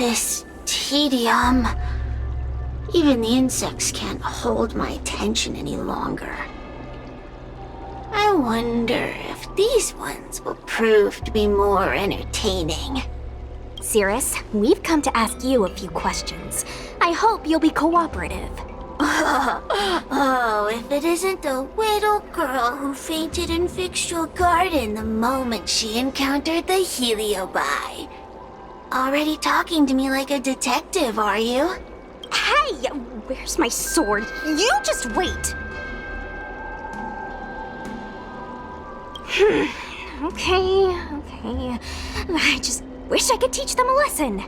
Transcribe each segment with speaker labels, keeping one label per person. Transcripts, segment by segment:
Speaker 1: This tedium. Even the insects can't hold my attention any longer. I wonder if these ones will prove to be more entertaining.
Speaker 2: Cirrus, we've come to ask you a few questions. I hope you'll be cooperative.
Speaker 1: Oh, if it isn't the little girl who fainted in fixed your garden the moment she encountered the Heliobi. Already talking to me like a detective, are you?
Speaker 2: Hey, where's my sword? You just wait. Okay. I just wish I could teach them a lesson.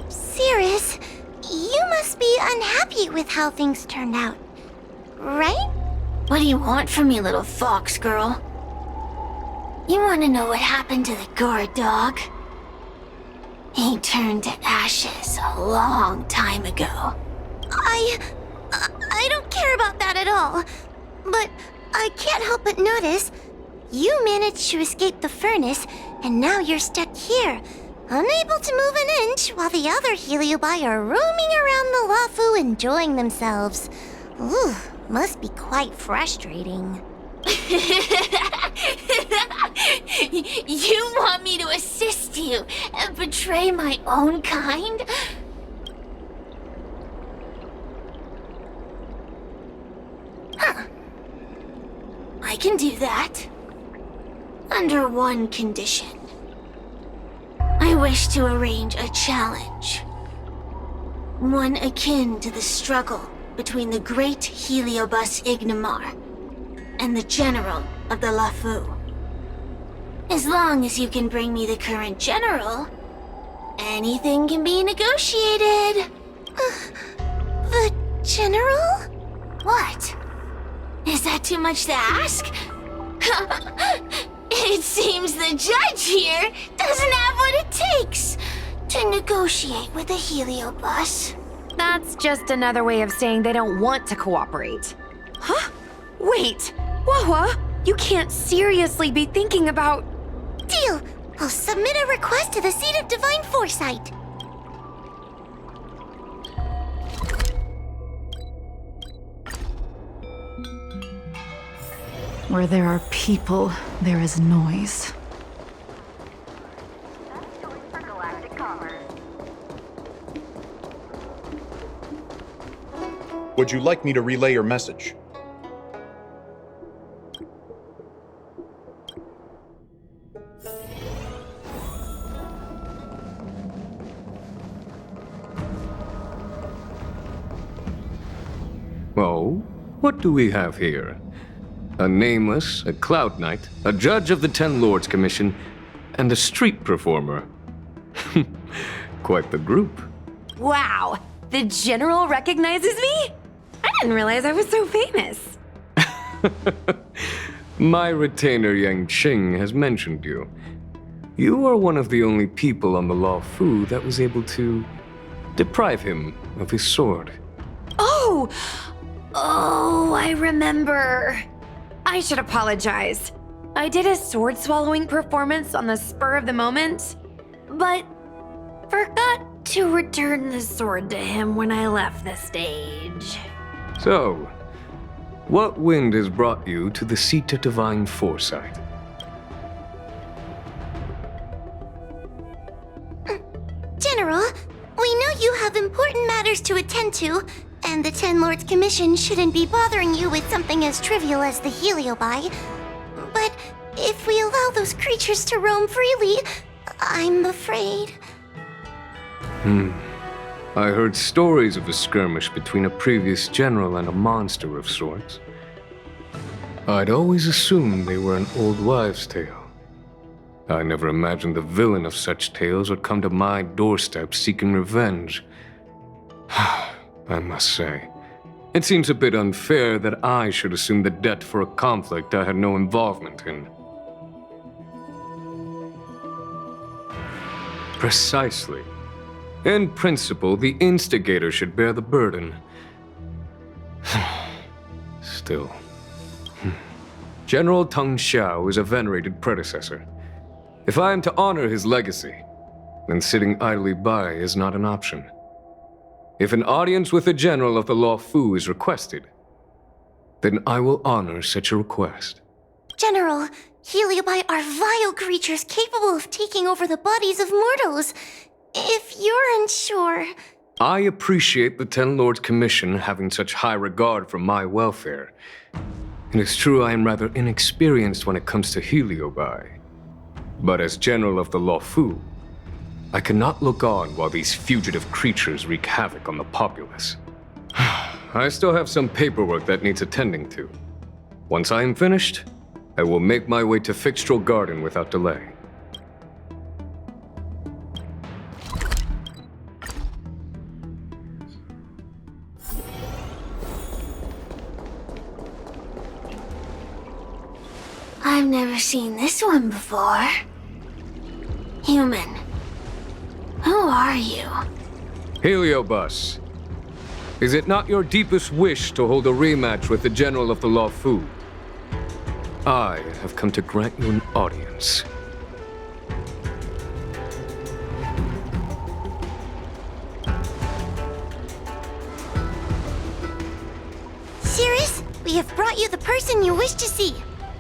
Speaker 3: Cirrus, you must be unhappy with how things turned out, right?
Speaker 1: What do you want from me, little fox girl? You want to know what happened to the guard dog? He turned to ashes a long time ago.
Speaker 3: I don't care about that at all. But I can't help but notice you managed to escape the furnace, and now you're stuck here, unable to move an inch while the other Heliobi are roaming around the Lafu enjoying themselves. Ooh, must be quite frustrating.
Speaker 1: You want me to assist you and betray my own kind? Huh. I can do that. Under one condition. I wish to arrange a challenge. One akin to the struggle between the great Heliobus Ignamar and the general of the Lafu. As long as you can bring me the current general, anything can be negotiated.
Speaker 3: The general?
Speaker 1: What? Is that too much to ask? It seems the judge here doesn't have what it takes to negotiate with the Heliobus.
Speaker 4: That's just another way of saying they don't want to cooperate. Huh? Wait, Wawa, you can't seriously be thinking about...
Speaker 3: Deal! I'll submit a request to the Seat of Divine Foresight.
Speaker 5: Where there are people, there is noise.
Speaker 6: Would you like me to relay your message?
Speaker 7: Oh, what do we have here? A nameless, a cloud knight, a judge of the Ten Lords Commission, and a street performer. Quite the group.
Speaker 4: Wow, the general recognizes me? I didn't realize I was so famous.
Speaker 7: My retainer Yang Qing has mentioned you. You are one of the only people on the Law Fu that was able to deprive him of his sword.
Speaker 4: Oh, I remember. I should apologize. I did a sword swallowing performance on the spur of the moment, but forgot to return the sword to him when I left the stage.
Speaker 7: So, what wind has brought you to the Seat of Divine Foresight?
Speaker 3: General, we know you have important matters to attend to, and the Ten Lords Commission shouldn't be bothering you with something as trivial as the Heliobi. But if we allow those creatures to roam freely, I'm afraid...
Speaker 7: I heard stories of a skirmish between a previous general and a monster of sorts. I'd always assumed they were an old wives' tale. I never imagined the villain of such tales would come to my doorstep seeking revenge. I must say, it seems a bit unfair that I should assume the debt for a conflict I had no involvement in. Precisely. In principle, the instigator should bear the burden. Still. General Teng Xiao is a venerated predecessor. If I am to honor his legacy, then sitting idly by is not an option. If an audience with the General of the Law Fu is requested, then I will honor such a request.
Speaker 3: General, Heliobi are vile creatures capable of taking over the bodies of mortals. If you're unsure...
Speaker 7: I appreciate the Ten Lords' Commission having such high regard for my welfare. It is true I am rather inexperienced when it comes to Heliobi. But as General of the Law Fu, I cannot look on while these fugitive creatures wreak havoc on the populace. I still have some paperwork that needs attending to. Once I am finished, I will make my way to Fixtral Garden without delay.
Speaker 1: I've never seen this one before. Human. Who are you?
Speaker 7: Heliobus, is it not your deepest wish to hold a rematch with the General of the Law Fu? I have come to grant you an audience.
Speaker 3: Cirrus, we have brought you the person you wish to see.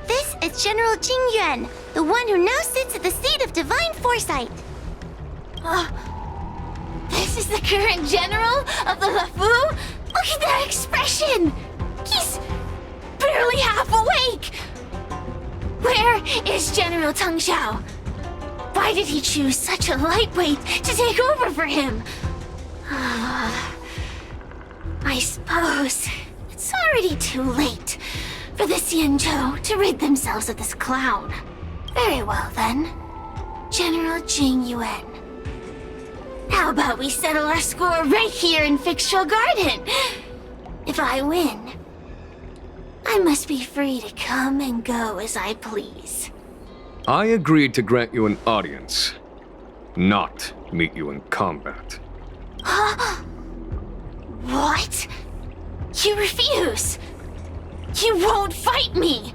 Speaker 3: This is General Jing Yuan, the one who now sits at the seat of divine foresight.
Speaker 1: This is the current general of the LeFou? Look at that expression! He's barely half awake! Where is General Teng Xiao? Why did he choose such a lightweight to take over for him? I suppose it's already too late for the Xianzhou to rid themselves of this clown. Very well then. General Jing Yuan. How about we settle our score right here in Fixtral Garden? If I win, I must be free to come and go as I please.
Speaker 7: I agreed to grant you an audience, not meet you in combat.
Speaker 1: What? You refuse? You won't fight me!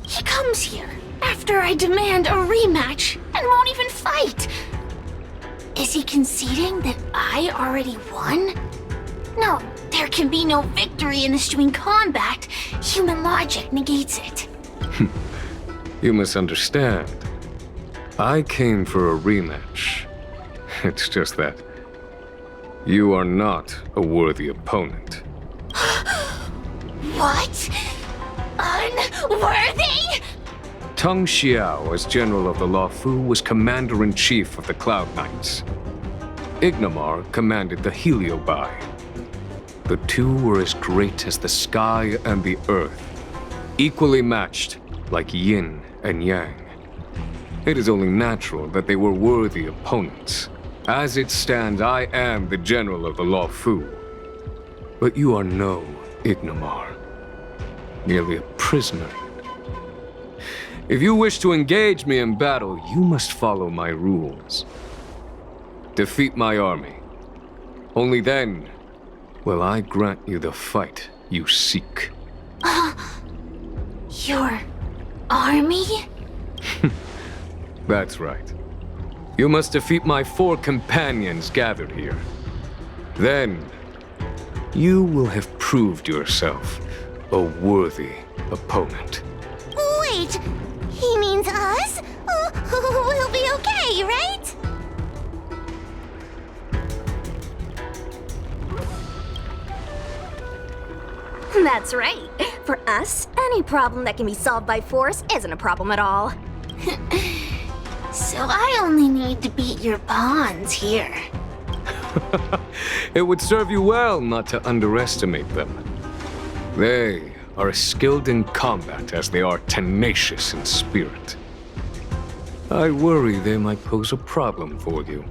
Speaker 1: He comes here after I demand a rematch and won't even fight! Is he conceding that I already won? No, there can be no victory in eschewing combat. Human logic negates it.
Speaker 7: You misunderstand. I came for a rematch. It's just that you are not a worthy opponent.
Speaker 1: What? Unworthy?
Speaker 7: Teng Xiao, as General of the Law Fu, was Commander-in-Chief of the Cloud Knights. Ignamar commanded the Heliobi. The two were as great as the sky and the earth, equally matched like yin and yang. It is only natural that they were worthy opponents. As it stands, I am the General of the Law Fu. But you are no Ignamar, merely a prisoner. If you wish to engage me in battle, you must follow my rules. Defeat my army. Only then will I grant you the fight you seek.
Speaker 1: Your army?
Speaker 7: That's right. You must defeat my 4 companions gathered here. Then, you will have proved yourself a worthy opponent.
Speaker 3: Wait, he means us? We'll be okay, right?
Speaker 2: That's right. For us, any problem that can be solved by force isn't a problem at all.
Speaker 1: So I only need to beat your pawns here.
Speaker 7: It would serve you well not to underestimate them. They are as skilled in combat as they are tenacious in spirit. I worry they might pose a problem for you.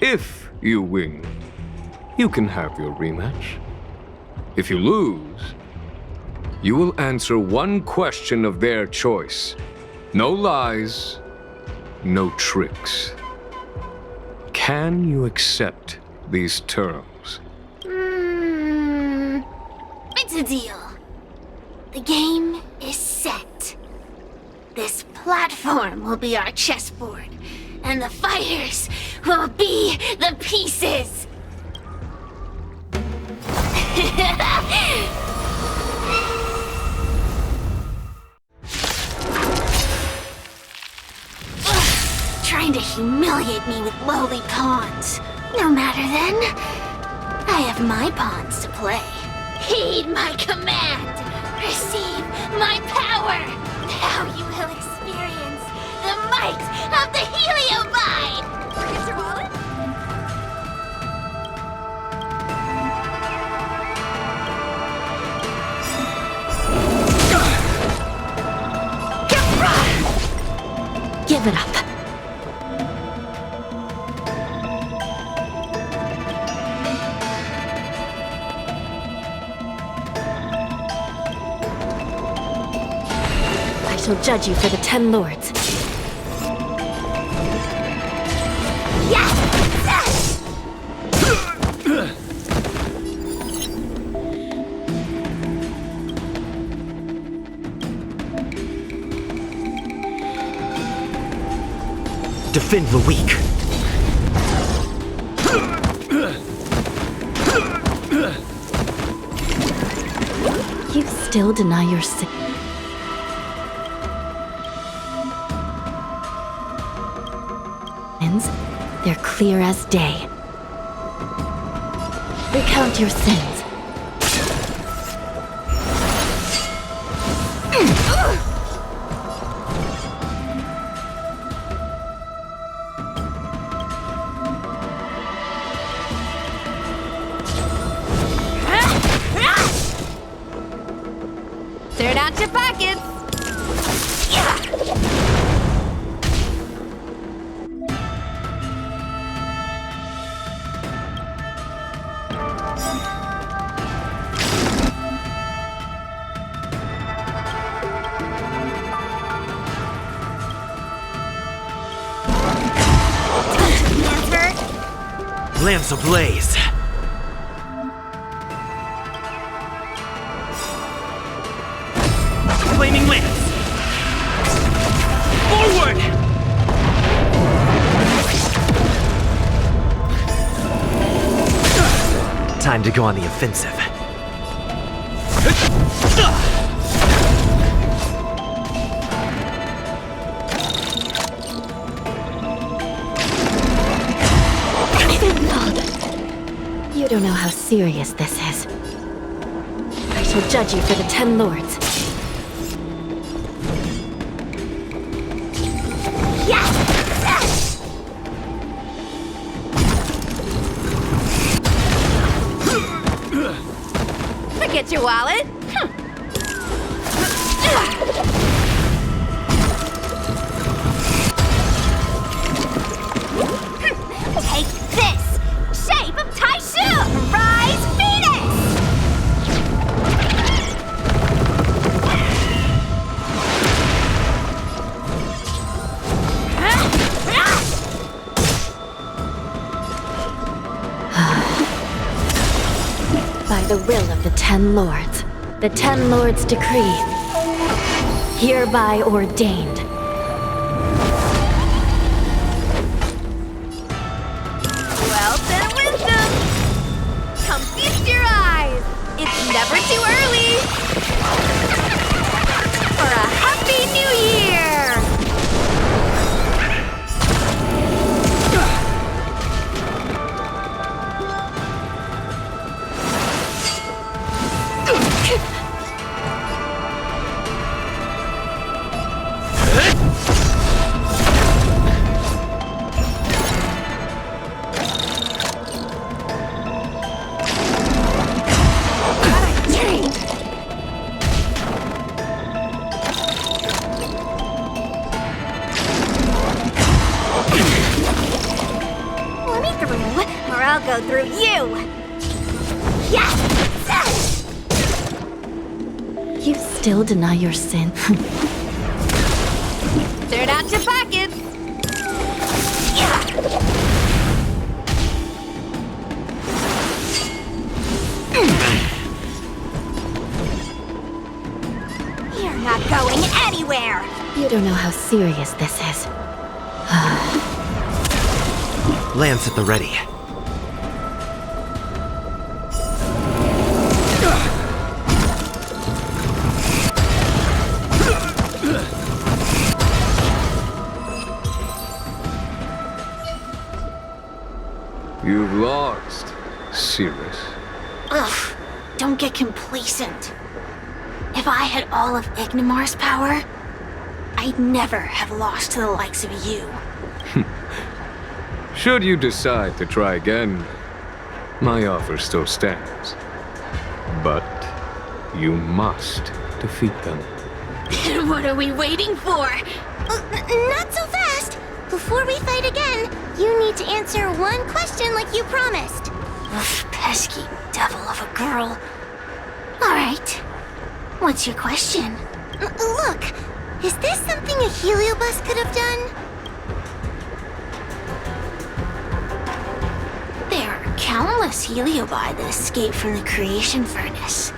Speaker 7: If you win, you can have your rematch. If you lose, you will answer one question of their choice. No lies, no tricks. Can you accept these terms?
Speaker 1: It's a deal. The game is set. This platform will be our chessboard, and the fighters will be the pieces! Trying to humiliate me with lowly pawns. No matter then. I have my pawns to play. Heed my command! Receive my power! Now you will experience the might of the Heliobide! Forget your wallet?
Speaker 2: Give it up. I shall judge you for the 10 lords.
Speaker 8: Defend the weak.
Speaker 2: You still deny your sin. They're clear as day. Recount your sins.
Speaker 4: Turn out your pockets!
Speaker 8: Lamps ablaze. Flaming lamps. Forward! Time to go on the offensive.
Speaker 2: You don't know how serious this is. I shall judge you for the 10 lords.
Speaker 4: Forget your wallet?
Speaker 3: Take this! Shape of Taishu! Rise, Venus!
Speaker 2: By the will of the 10 lords, the 10 lords decree, hereby ordained.
Speaker 4: Wealth and wisdom! Come feast your eyes! It's never too early! For a happy new year!
Speaker 3: I'll go through you!
Speaker 2: You still deny your sin.
Speaker 4: Turn out your pockets!
Speaker 3: You're not going anywhere!
Speaker 2: You don't know how serious this is.
Speaker 8: Lance at the ready.
Speaker 7: You've lost, Cirrus.
Speaker 1: Ugh, don't get complacent. If I had all of Ignimar's power, I'd never have lost to the likes of you.
Speaker 7: Should you decide to try again, my offer still stands. But you must defeat them.
Speaker 1: What are we waiting for?
Speaker 3: Not so fast! Before we fight again, you need to answer one question like you promised.
Speaker 1: Ugh, pesky devil of a girl. Alright. What's your question?
Speaker 3: Look, is this something a heliobus could have done?
Speaker 1: There are countless heliobi that escape from the creation furnace.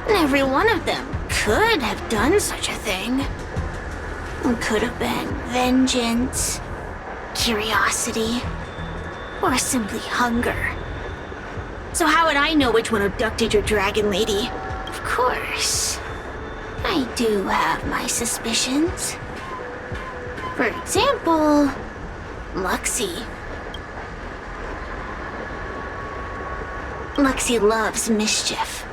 Speaker 1: And every one of them could have done such a thing. It could have been vengeance, curiosity, or simply hunger. So how would I know which one abducted your dragon lady? Of course, I do have my suspicions. For example, Luxie. Luxie loves mischief.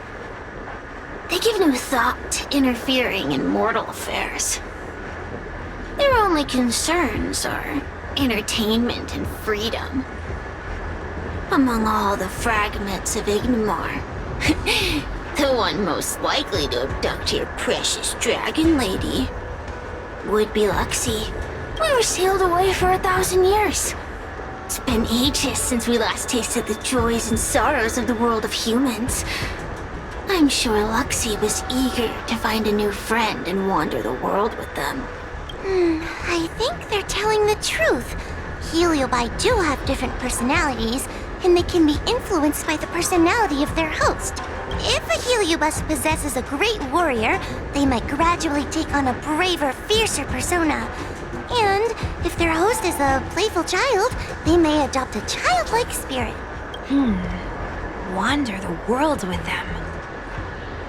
Speaker 1: They give no thought to interfering in mortal affairs. Their only concerns are entertainment and freedom. Among all the fragments of Ignimar, the one most likely to abduct your precious dragon lady would be Luxie. We were sailed away for 1,000 years. It's been ages since we last tasted the joys and sorrows of the world of humans. I'm sure Luxie was eager to find a new friend and wander the world with them.
Speaker 3: I think they're telling the truth. Heliobi do have different personalities, and they can be influenced by the personality of their host. If a heliobus possesses a great warrior, they might gradually take on a braver, fiercer persona. And if their host is a playful child, they may adopt a childlike spirit.
Speaker 4: Wander the world with them.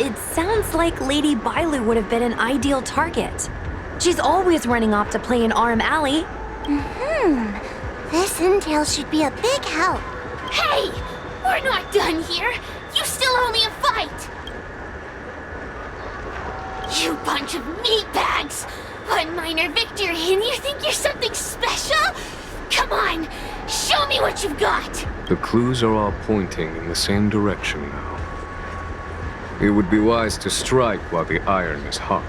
Speaker 4: It sounds like Lady Bailu would have been an ideal target. She's always running off to play in Arm Alley.
Speaker 3: This intel should be a big help.
Speaker 1: Hey! We're not done here! You still owe me a fight! You bunch of meatbags! One minor victory and you think you're something special? Come on! Show me what you've got!
Speaker 7: The clues are all pointing in the same direction now. It would be wise to strike while the iron is hot.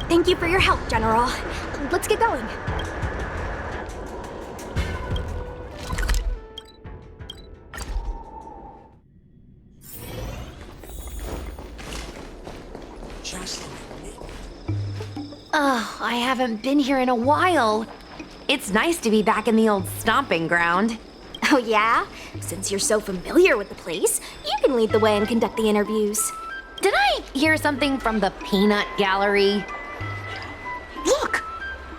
Speaker 2: Thank you for your help, General. Let's get going.
Speaker 4: Oh, I haven't been here in a while. It's nice to be back in the old stomping ground.
Speaker 2: Oh yeah? Since you're so familiar with the place, you can lead the way and conduct the interviews.
Speaker 4: Did I hear something from the peanut gallery? Look!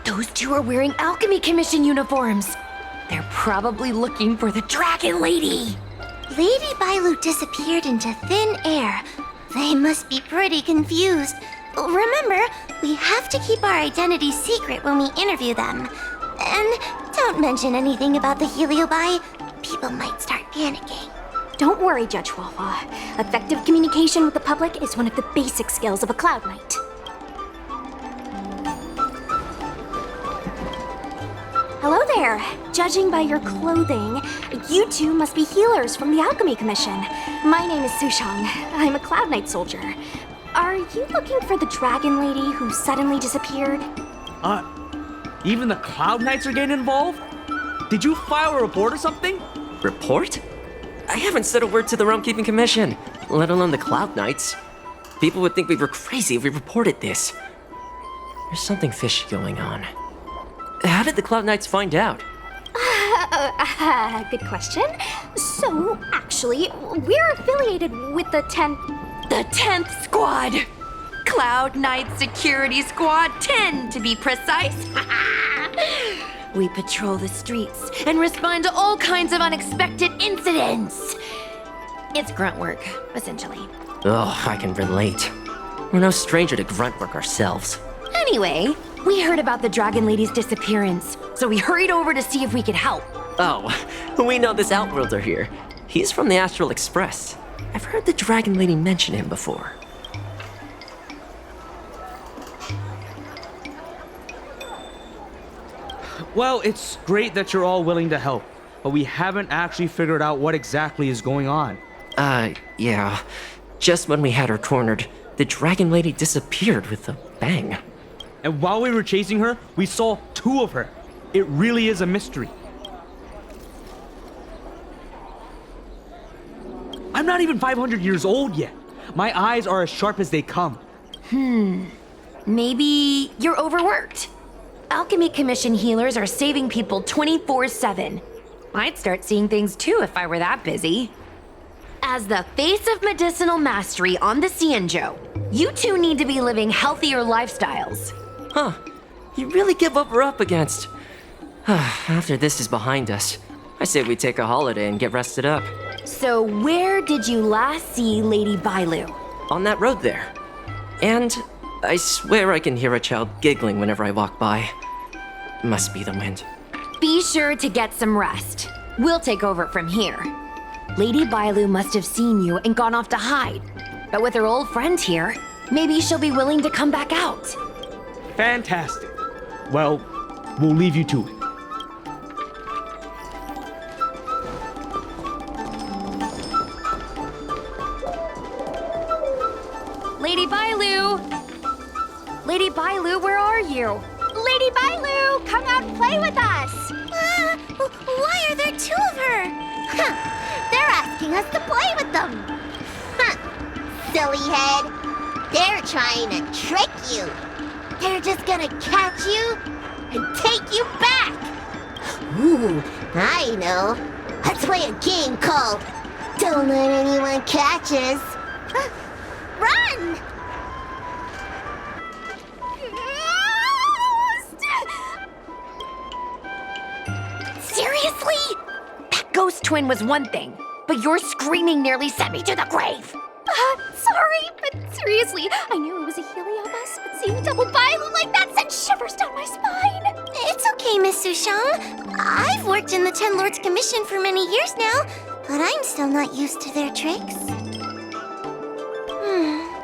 Speaker 4: Those two are wearing Alchemy Commission uniforms. They're probably looking for the Dragon Lady.
Speaker 3: Lady Bailu disappeared into thin air. They must be pretty confused. Remember, we have to keep our identities secret when we interview them. And don't mention anything about the heliobi. People might start panicking.
Speaker 2: Don't worry, Judge Wawa. Effective communication with the public is one of the basic skills of a Cloud Knight. Hello there. Judging by your clothing, you two must be healers from the Alchemy Commission. My name is Sushang. I'm a Cloud Knight soldier. Are you looking for the Dragon Lady who suddenly disappeared?
Speaker 9: Even the Cloud Knights are getting involved? Did you file a report or something?
Speaker 10: Report? I haven't said a word to the Realm Keeping Commission, let alone the Cloud Knights. People would think we were crazy if we reported this. There's something fishy going on. How did the Cloud Knights find out?
Speaker 2: Good question. So, actually, we're affiliated with the 10th...
Speaker 4: The 10th Squad! Cloud Knight Security Squad 10, to be precise. We patrol the streets and respond to all kinds of unexpected incidents. It's grunt work, essentially.
Speaker 10: Ugh, I can relate. We're no stranger to grunt work ourselves.
Speaker 4: Anyway, we heard about the Dragon Lady's disappearance, so we hurried over to see if we could help.
Speaker 10: Oh, we know this Outworlder here. He's from the Astral Express. I've heard the Dragon Lady mention him before.
Speaker 9: Well, it's great that you're all willing to help, but we haven't actually figured out what exactly is going on.
Speaker 10: Yeah. Just when we had her cornered, the Dragon Lady disappeared with a bang.
Speaker 9: And while we were chasing her, we saw 2 of her. It really is a mystery. I'm not even 500 years old yet. My eyes are as sharp as they come.
Speaker 4: Maybe you're overworked. Alchemy Commission healers are saving people 24/7. I'd start seeing things too if I were that busy. As the face of medicinal mastery on the Cienjo, you two need to be living healthier lifestyles.
Speaker 10: Huh. You really give what we're up against. After this is behind us, I say we take a holiday and get rested up.
Speaker 4: So where did you last see Lady Bailu?
Speaker 10: On that road there. And I swear I can hear a child giggling whenever I walk by. Must be the wind.
Speaker 4: Be sure to get some rest. We'll take over from here. Lady Bailu must have seen you and gone off to hide. But with her old friend here, maybe she'll be willing to come back out.
Speaker 9: Fantastic. Well, we'll leave you to it.
Speaker 4: Lady Bailu! Lady Bailu, where are you?
Speaker 2: Lady Bailu, come out and play with us!
Speaker 3: Why are there 2 of her? Huh, they're asking us to play with them. Huh, silly head. They're trying to trick you. They're just gonna catch you and take you back. Ooh, I know. Let's play a game called Don't Let Anyone Catch Us. Run!
Speaker 4: Seriously? That ghost twin was one thing, but your screaming nearly sent me to the grave.
Speaker 2: Sorry, but seriously, I knew it was a heliobus, but seeing double Bailu like that sent shivers down my spine.
Speaker 3: It's okay, Miss Sushang. I've worked in the Ten Lords Commission for many years now, but I'm still not used to their tricks.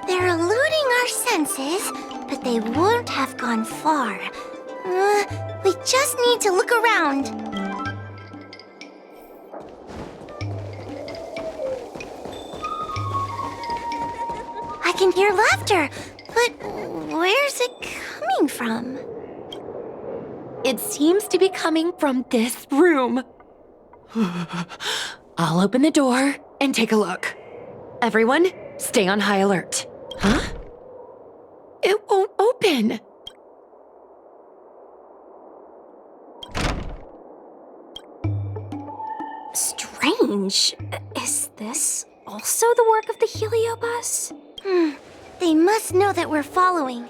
Speaker 3: They're eluding our senses, but they won't have gone far. We just need to look around. I can hear laughter, but where's it coming from?
Speaker 4: It seems to be coming from this room. I'll open the door and take a look. Everyone, stay on high alert. Huh? It won't open.
Speaker 2: Strange. Is this also the work of the heliobus?
Speaker 3: They must know that we're following.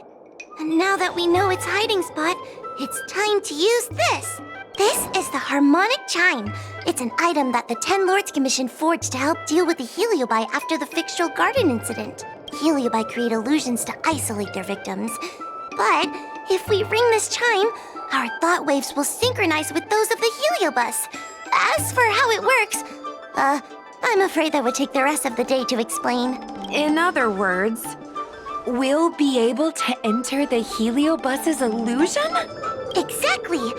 Speaker 3: And now that we know its hiding spot, it's time to use this. This is the harmonic chime. It's an item that the Ten Lords Commission forged to help deal with the heliobi after the Fictional Garden incident. Heliobi create illusions to isolate their victims. But if we ring this chime, our thought waves will synchronize with those of the heliobus. As for how it works, I'm afraid that would take the rest of the day to explain.
Speaker 4: In other words, we'll be able to enter the heliobus's illusion?
Speaker 3: Exactly.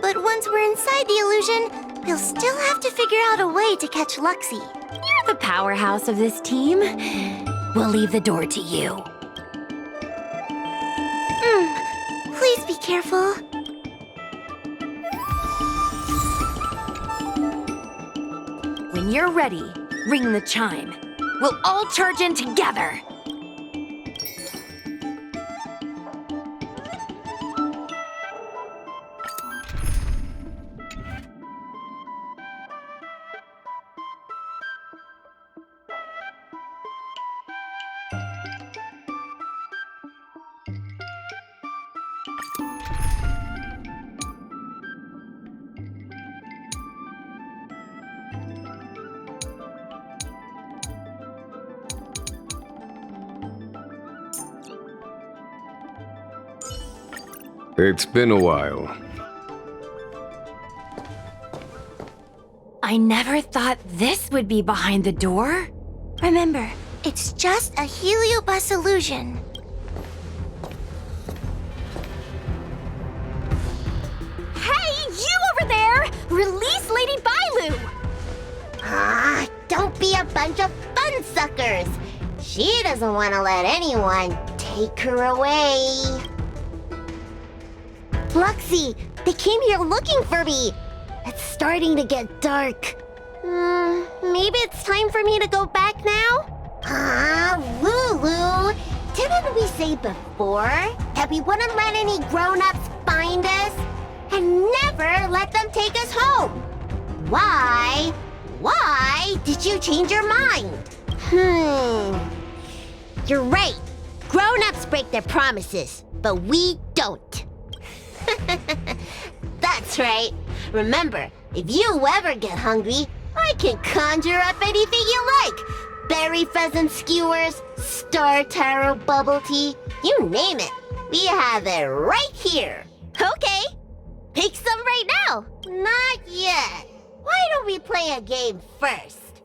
Speaker 3: But once we're inside the illusion, we'll still have to figure out a way to catch Luxie.
Speaker 4: You're the powerhouse of this team. We'll leave the door to you.
Speaker 3: Please be careful.
Speaker 4: When you're ready, ring the chime. We'll all charge in together.
Speaker 7: It's been a while.
Speaker 4: I never thought this would be behind the door.
Speaker 3: Remember, it's just a heliobus illusion.
Speaker 2: Hey, you over there! Release Lady Bailu!
Speaker 3: Ah, don't be a bunch of fun suckers. She doesn't want to let anyone take her away. Luxie, they came here looking for me. It's starting to get dark. Maybe it's time for me to go back now? Lulu, didn't we say before that we wouldn't let any grown-ups find us and never let them take us home? Why? Why did you change your mind? You're right. Grown-ups break their promises, but we don't. That's right. Remember, if you ever get hungry, I can conjure up anything you like. Berry pheasant skewers, star taro bubble tea, you name it. We have it right here. Okay. Pick some right now. Not yet. Why don't we play a game first?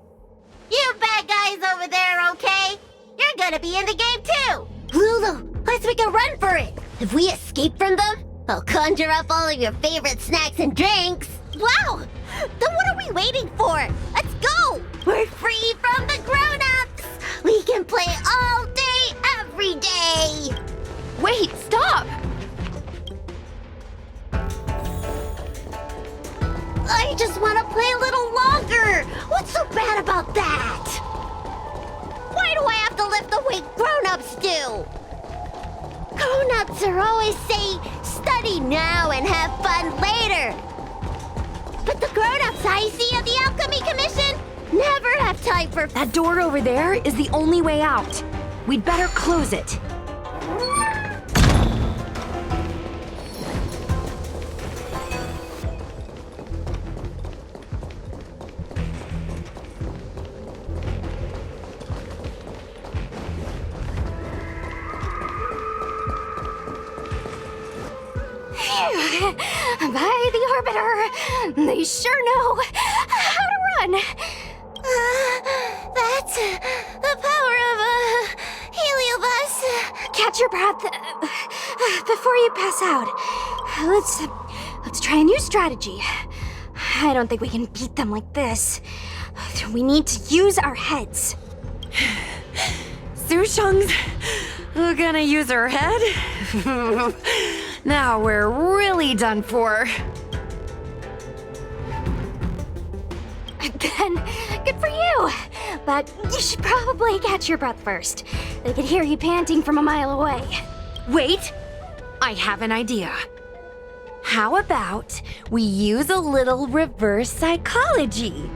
Speaker 3: You bad guys over there, okay? You're gonna be in the game too. Lulu, let's make a run for it. If we escape from them, I'll conjure up all of your favorite snacks and drinks. Wow! Then what are we waiting for? Let's go! We're free from the grown-ups! We can play all day, every day!
Speaker 4: Wait, stop!
Speaker 3: I just want to play a little longer! What's so bad about that? Why do I have to lift the weight grown-ups do? Grown-ups are always saying, study now and have fun later. But the grown-ups I see at the Alchemy Commission never have time for...
Speaker 4: That door over there is the only way out. We'd better close it.
Speaker 2: By the Orbiter, they sure know how to run.
Speaker 3: That's the power of a heliobus.
Speaker 2: Catch your breath before you pass out. Let's try a new strategy. I don't think we can beat them like this. We need to use our heads.
Speaker 4: Sushang's gonna use her head? Now we're really done for.
Speaker 2: Then, good for you. But you should probably catch your breath first. They could hear you panting from a mile away.
Speaker 4: Wait, I have an idea. How about we use a little reverse psychology?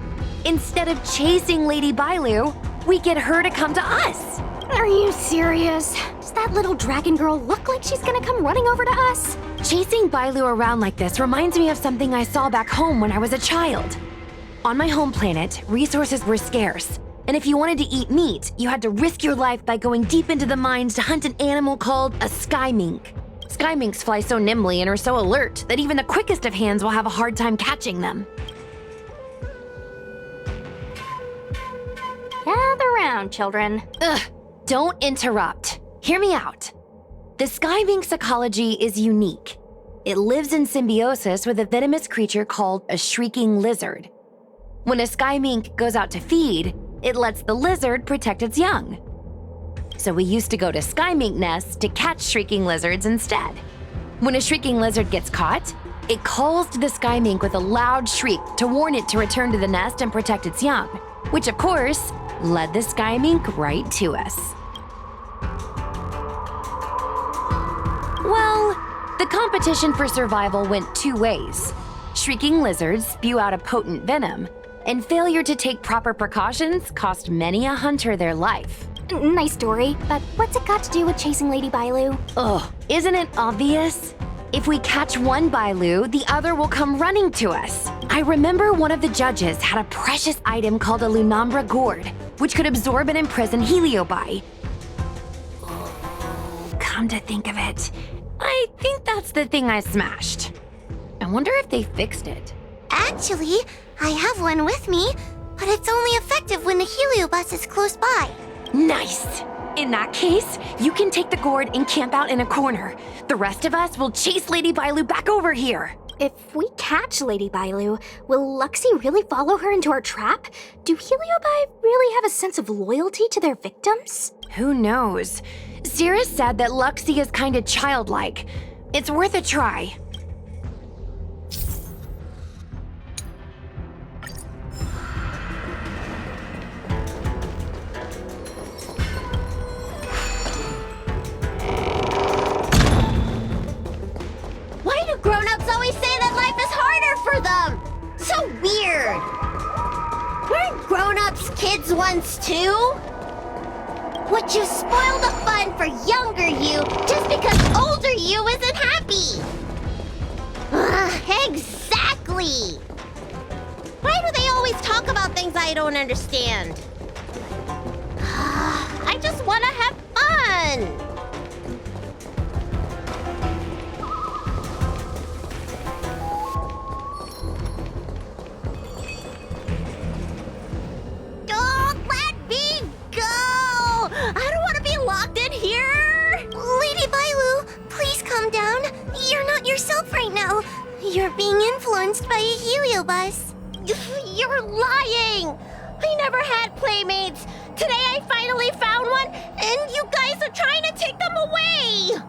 Speaker 4: Instead of chasing Lady Bailu, we get her to come to us.
Speaker 2: Are you serious? Does that little dragon girl look like she's gonna come running over to us?
Speaker 4: Chasing Bailu around like this reminds me of something I saw back home when I was a child. On my home planet, resources were scarce, and if you wanted to eat meat, you had to risk your life by going deep into the mines to hunt an animal called a sky mink. Sky minks fly so nimbly and are so alert that even the quickest of hands will have a hard time catching them.
Speaker 2: Gather round, children.
Speaker 4: Ugh, don't interrupt. Hear me out. The sky mink's ecology is unique. It lives in symbiosis with a venomous creature called a shrieking lizard. When a sky mink goes out to feed, it lets the lizard protect its young. So we used to go to sky mink nests to catch shrieking lizards instead. When a shrieking lizard gets caught, it calls to the sky mink with a loud shriek to warn it to return to the nest and protect its young, which of course led the sky mink right to us. Well, the competition for survival went two ways. Shrieking lizards spew out a potent venom, and failure to take proper precautions cost many a hunter their life.
Speaker 2: Nice story, but what's it got to do with chasing Lady Bailu?
Speaker 4: Ugh, isn't it obvious? If we catch one Bailu, the other will come running to us. I remember one of the judges had a precious item called a Lunambra gourd, which could absorb and imprison Heliobi. Come to think of it, I think that's the thing I smashed. I wonder if they fixed it.
Speaker 3: Actually, I have one with me, but it's only effective when the heliobus is close by.
Speaker 4: Nice! In that case, you can take the gourd and camp out in a corner. The rest of us will chase Lady Bailu back over here.
Speaker 2: If we catch Lady Bailu, will Luxie really follow her into our trap? Do Heliobi really have a sense of loyalty to their victims?
Speaker 4: Who knows? Cirrus said that Luxie is kinda childlike. It's worth a try.
Speaker 3: Why do grown-ups always say that life is harder for them? So weird. Weren't grown-ups kids once too? Would you spoil the fun for younger you just because older you isn't happy? Exactly. Why do they always talk about things I don't understand? I just want to have fun. Don't let me go! I don't want to be locked in here! Lady Bailu, please calm down. You're not yourself right now. You're being influenced by a heliobus. You're lying! I never had playmates. Today I finally found one, and you guys are trying to take them away!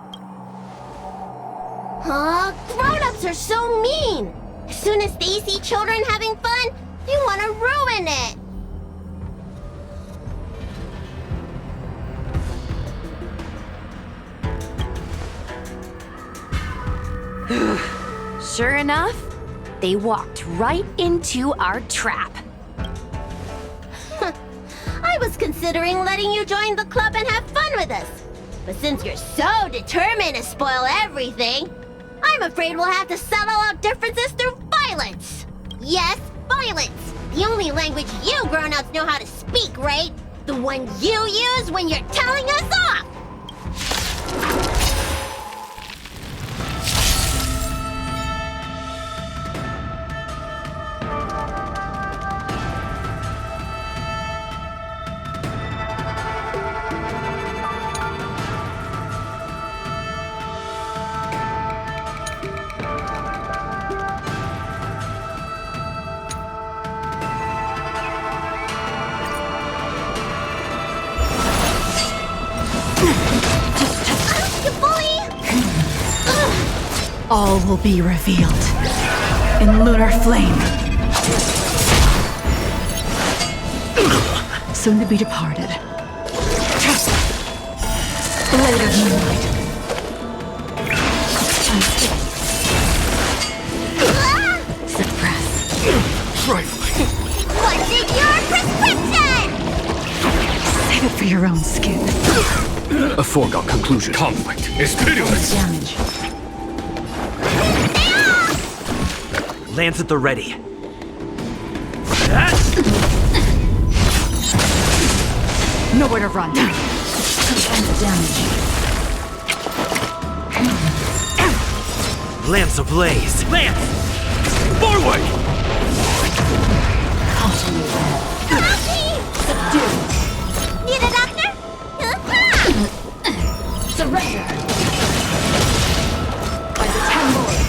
Speaker 3: Grown-ups are so mean! As soon as they see children having fun, they want to ruin it!
Speaker 4: Sure enough, they walked right into our trap.
Speaker 3: I was considering letting you join the club and have fun with us. But since you're so determined to spoil everything, I'm afraid we'll have to settle out differences through violence. Yes, violence. The only language you grown-ups know how to speak, right? The one you use when you're telling us off.
Speaker 5: All will be revealed in lunar flame. Soon to be departed. Blade of moonlight. Suppress.
Speaker 7: Trifling.
Speaker 3: What's in your prescription?
Speaker 5: Save it for your own skin.
Speaker 7: A foregone conclusion. Conflict is pitiless.
Speaker 5: Damage.
Speaker 8: Lance at the ready.
Speaker 5: Nowhere to run. Damage.
Speaker 8: Lance ablaze. Lance!
Speaker 7: Forward!
Speaker 5: Subdue.
Speaker 3: Need a doctor?
Speaker 5: Surrender. By the 10 lords.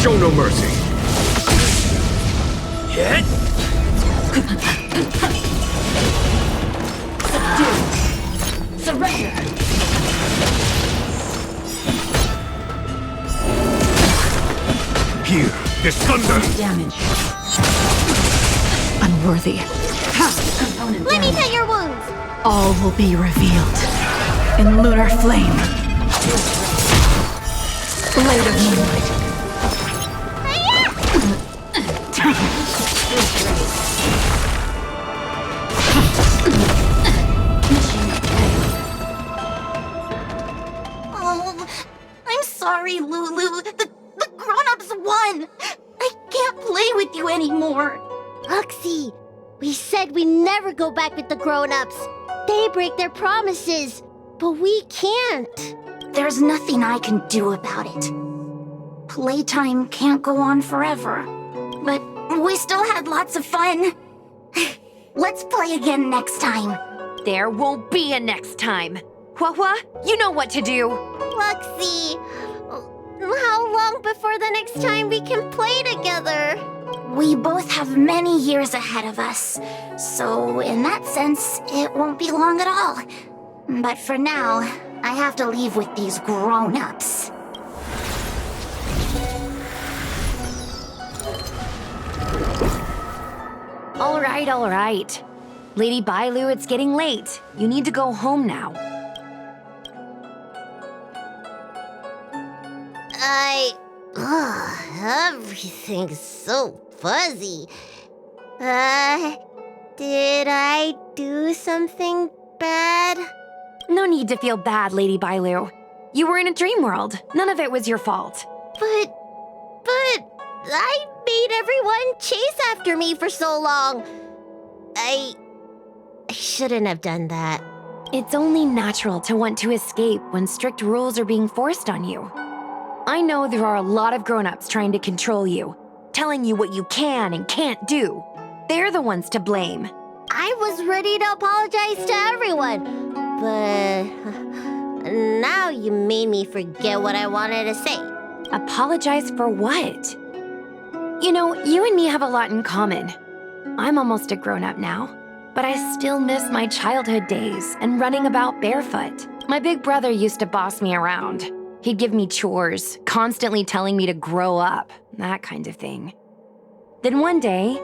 Speaker 7: Show no mercy.
Speaker 8: Hit!
Speaker 5: Subdue. Surrender.
Speaker 7: Here, this thunder.
Speaker 5: Damage. Unworthy. Component
Speaker 3: Let me
Speaker 5: damage.
Speaker 3: tell your wounds.
Speaker 5: All will be revealed in lunar flame. Blade of moonlight.
Speaker 3: Oh, I'm sorry, Lulu. The grown-ups won. I can't play with you anymore. Luxie, we said we never go back with the grown-ups. They break their promises. But we can't.
Speaker 1: There's nothing I can do about it. Playtime can't go on forever. But we still had lots of fun. Let's play again next time.
Speaker 4: There won't be a next time. Hua, you know what to do.
Speaker 3: Luxie, how long before the next time we can play together?
Speaker 1: We both have many years ahead of us. So in that sense, it won't be long at all. But for now, I have to leave with these grown-ups.
Speaker 4: All right. Lady Bailu, it's getting late. You need to go home now.
Speaker 3: Everything's so fuzzy. Did I do something bad?
Speaker 4: No need to feel bad, Lady Bailu. You were in a dream world. None of it was your fault.
Speaker 3: But I made everyone chase after me for so long. I shouldn't have done that.
Speaker 4: It's only natural to want to escape when strict rules are being forced on you. I know there are a lot of grown-ups trying to control you, telling you what you can and can't do. They're the ones to blame.
Speaker 3: I was ready to apologize to everyone, but now you made me forget what I wanted to say.
Speaker 4: Apologize for what? You know, you and me have a lot in common. I'm almost a grown-up now, but I still miss my childhood days and running about barefoot. My big brother used to boss me around. He'd give me chores, constantly telling me to grow up, that kind of thing. Then one day,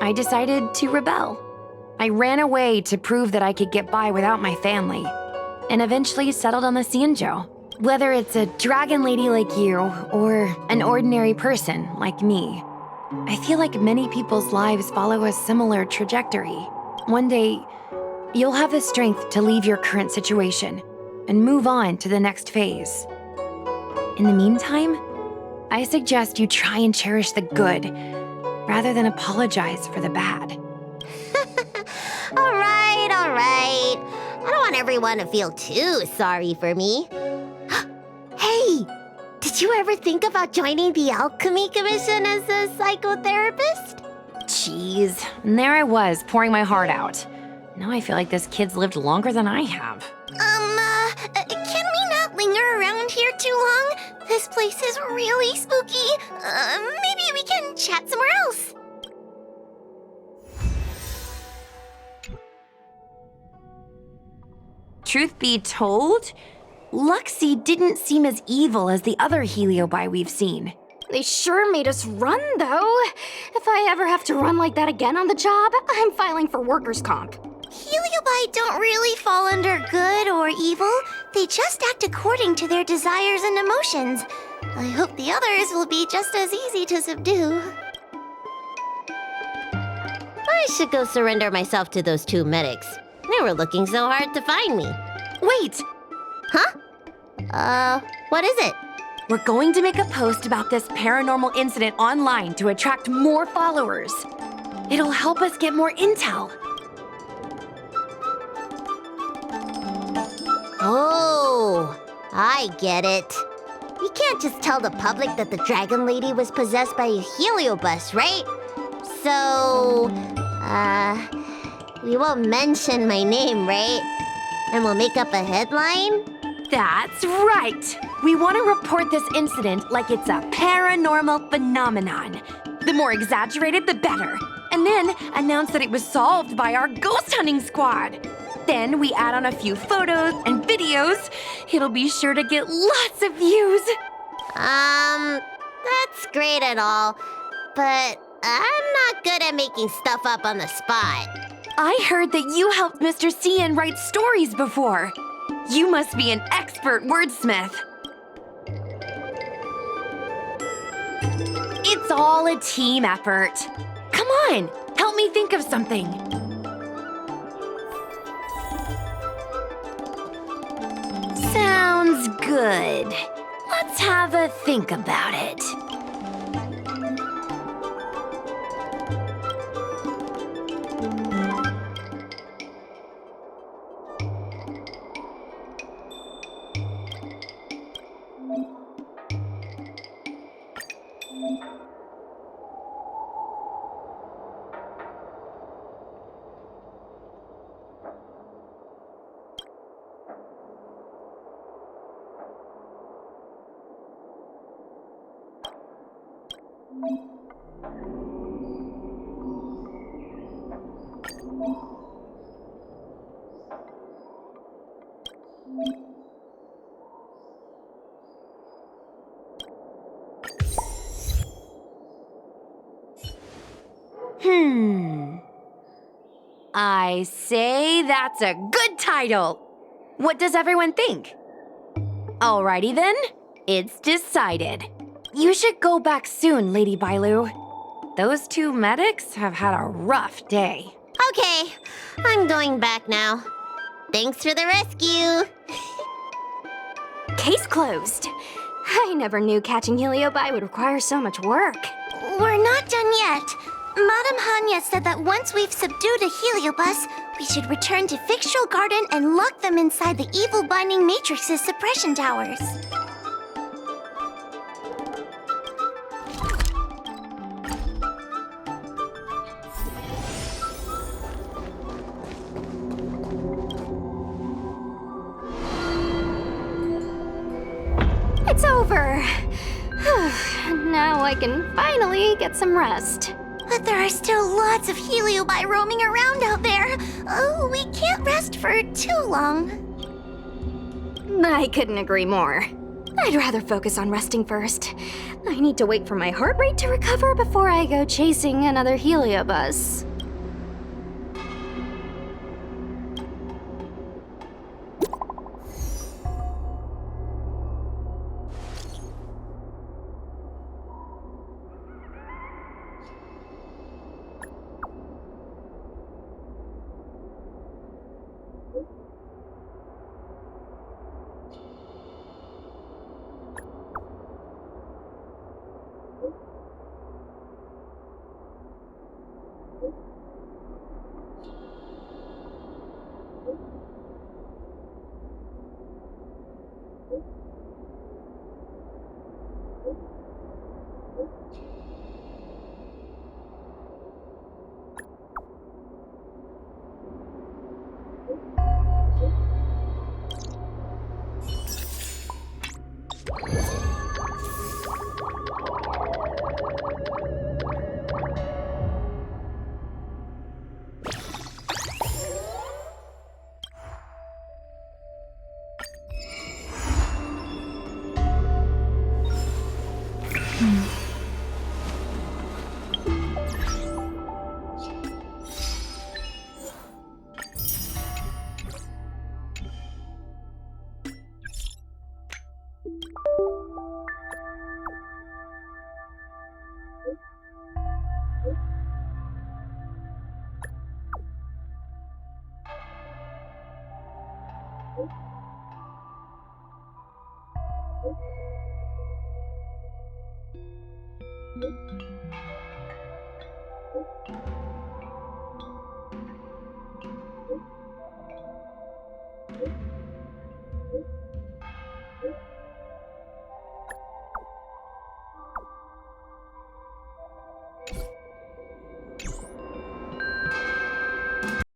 Speaker 4: I decided to rebel. I ran away to prove that I could get by without my family, and eventually settled on the Xianzhou. Whether it's a dragon lady like you, or an ordinary person like me, I feel like many people's lives follow a similar trajectory. One day, you'll have the strength to leave your current situation and move on to the next phase. In the meantime, I suggest you try and cherish the good, rather than apologize for the bad.
Speaker 3: All right. I don't want everyone to feel too sorry for me. Hey, did you ever think about joining the Alchemy Commission as a psychotherapist?
Speaker 4: Jeez, and there I was, pouring my heart out. Now I feel like this kid's lived longer than I have.
Speaker 3: Can we not linger around here too long? This place is really spooky. Maybe we can chat somewhere else.
Speaker 4: Truth be told, Luxie didn't seem as evil as the other Heliobi we've seen.
Speaker 2: They sure made us run, though. If I ever have to run like that again on the job, I'm filing for workers' comp.
Speaker 3: Heliobi don't really fall under good or evil. They just act according to their desires and emotions. I hope the others will be just as easy to subdue. I should go surrender myself to those two medics. They were looking so hard to find me.
Speaker 4: Wait!
Speaker 3: Huh? What is it?
Speaker 4: We're going to make a post about this paranormal incident online to attract more followers. It'll help us get more intel.
Speaker 3: Oh, I get it. You can't just tell the public that the Dragon Lady was possessed by a heliobus, right? So, we won't mention my name, right? And we'll make up a headline?
Speaker 4: That's right! We want to report this incident like it's a paranormal phenomenon. The more exaggerated, the better. And then announce that it was solved by our ghost hunting squad. Then we add on a few photos and videos. It'll be sure to get lots of views.
Speaker 3: That's great and all, but I'm not good at making stuff up on the spot.
Speaker 4: I heard that you helped Mr. Cian write stories before. You must be an expert wordsmith. It's all a team effort. Come on, help me think of something. Sounds good. Let's have a think about it. I say that's a good title. What does everyone think? Alrighty then, it's decided. You should go back soon, Lady Bailu. Those two medics have had a rough day.
Speaker 3: Okay, I'm going back now. Thanks for the rescue.
Speaker 2: Case closed. I never knew catching Heliobi would require so much work.
Speaker 3: We're not done yet. Madame Hanya said that once we've subdued a heliobus, we should return to Fictional Garden and lock them inside the evil binding matrix's suppression towers.
Speaker 2: It's over. Now I can finally get some rest.
Speaker 3: But there are still lots of heliobi roaming around out there. Oh, we can't rest for too long.
Speaker 2: I couldn't agree more. I'd rather focus on resting first. I need to wait for my heart rate to recover before I go chasing another heliobus.